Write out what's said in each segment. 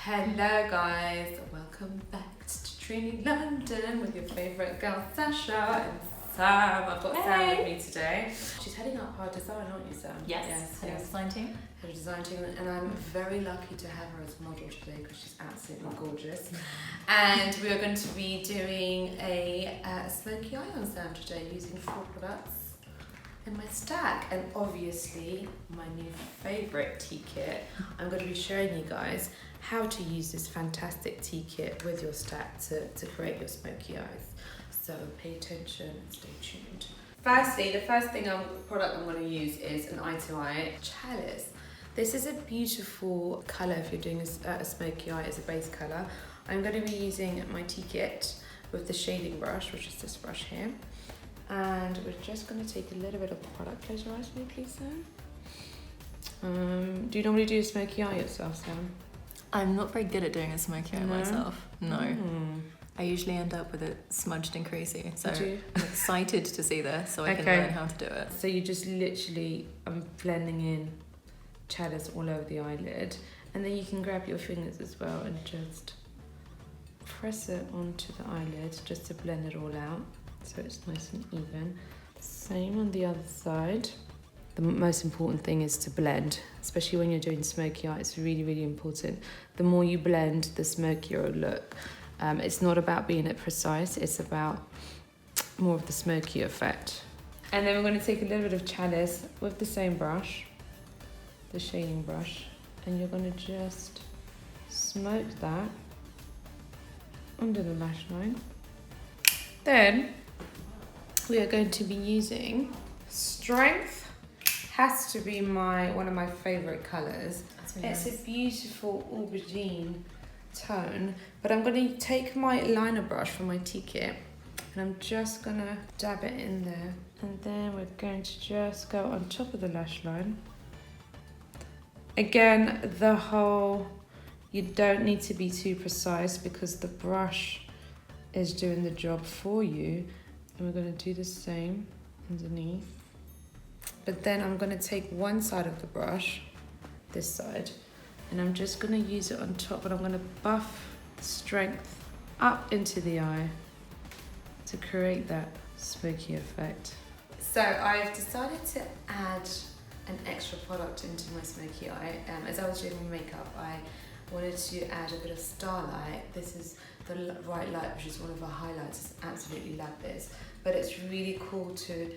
Hello guys, welcome back to Trinny London with your favourite girl Sasha and Sam. I've got Sam with me today. She's heading up our design, aren't you, Sam? Yes. Head of design team. Head of design team, and I'm very lucky to have her as a model today because she's absolutely gorgeous. And we are going to be doing a smoky eye on Sam today using 4 products in my stack, and obviously my new favourite tea kit. I'm going to be showing you guys how to use this fantastic tea kit with your stack to create your smoky eyes. So pay attention and stay tuned. Firstly, the first product I'm going to use is an eye to eye chalice. This is a beautiful colour if you're doing a smoky eye as a base colour. I'm going to be using my tea kit with the shading brush, which is this brush here. And we're just going to take a little bit of the product. Close your eyes for me, please, Sam. Do you normally do a smoky eye yourself, Sam? I'm not very good at doing a smoky eye myself. No. I usually end up with it smudged and creasy. So I'm excited to see this so I can learn how to do it. So you just literally, I'm blending in chalice all over the eyelid. And then you can grab your fingers as well and just press it onto the eyelid just to blend it all out, so it's nice and even. Same on the other side. The most important thing is to blend, especially when you're doing smoky eye. It's really, really important. The more you blend, the smokier it'll look. It's not about being precise, it's about more of the smoky effect. And then we're going to take a little bit of chalice with the same brush, the shading brush, and you're going to just smoke that under the lash line. Then we are going to be using Strength. Has to be one of my favourite colours. Really nice. A beautiful aubergine tone, but I'm going to take my liner brush from my tea kit and I'm just going to dab it in there, and then we're going to just go on top of the lash line. Again, you don't need to be too precise because the brush is doing the job for you, and we're going to do the same underneath. But then I'm going to take one side of the brush, this side, and I'm just going to use it on top, and I'm going to buff Strength up into the eye to create that smoky effect. So I've decided to add an extra product into my smoky eye. As I was doing my makeup, I wanted to add a bit of starlight. This is the right light, which is one of our highlights. I absolutely love this, but it's really cool to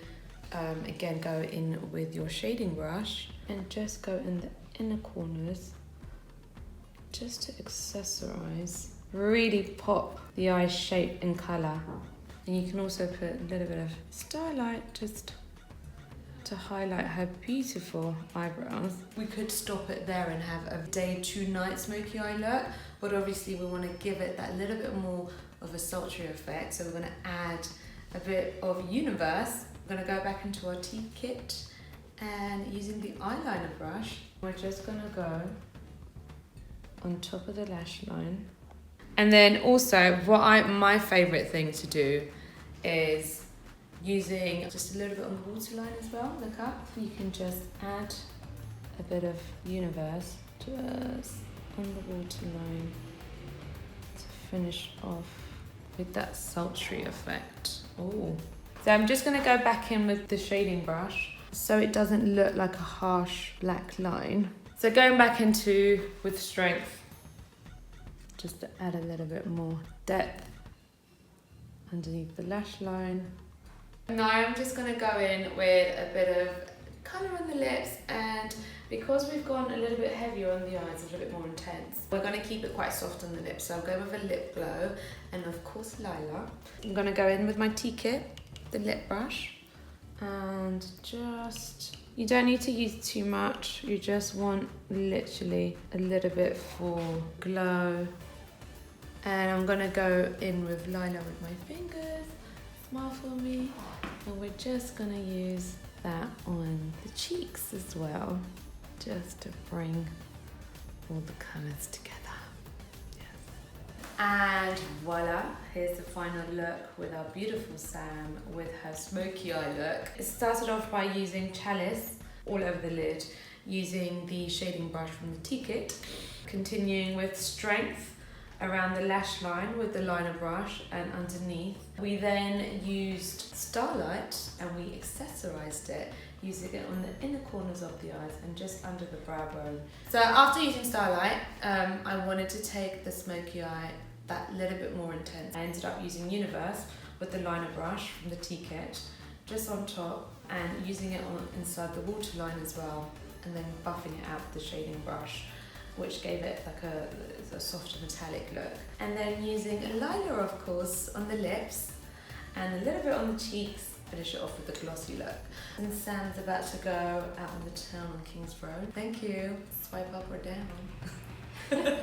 again go in with your shading brush and just go in the inner corners just to accessorize, really pop the eye shape and color. And you can also put a little bit of starlight just to highlight her beautiful eyebrows. We could stop it there and have a day 2 night smoky eye look, but obviously we want to give it that little bit more of a sultry effect, so we're going to add a bit of universe. We're going to go back into our tea kit, and using the eyeliner brush, we're just going to go on top of the lash line. And then also, my favourite thing to do is using just a little bit on the waterline as well. Look up. You can just add a bit of universe just on the waterline to finish off with that sultry effect. Oh. So I'm just going to go back in with the shading brush so it doesn't look like a harsh black line. So going back with Strength, just to add a little bit more depth underneath the lash line. Now I'm just going to go in with a bit of colour on the lips, and because we've gone a little bit heavier on the eyes, a little bit more intense, we're going to keep it quite soft on the lips. So I'll go with a lip glow and of course lilac. I'm going to go in with my tea kit, the lip brush, and you don't need to use too much, you just want literally a little bit for glow. And I'm going to go in with lilac with my fingers. Smile for me, and we're just going to use that on the cheeks as well, just to bring all the colours together. And voila, here's the final look with our beautiful Sam with her smoky eye look. It started off by using chalice all over the lid. using the shading brush from the tea kit. Continuing with strength around the lash line with the liner brush and underneath. We then used Starlight and we accessorized it, using it on the inner corners of the eyes and just under the brow bone. So after using Starlight, I wanted to take the smoky eye that little bit more intense. I ended up using Universe with the liner brush from the tea kit, just on top, and using it on inside the waterline as well, and then buffing it out with the shading brush, which gave it like a softer metallic look. And then using a liner, of course, on the lips and a little bit on the cheeks, finish it off with a glossy look. And Sam's about to go out on the town on King's Road. Thank you. Swipe up or down.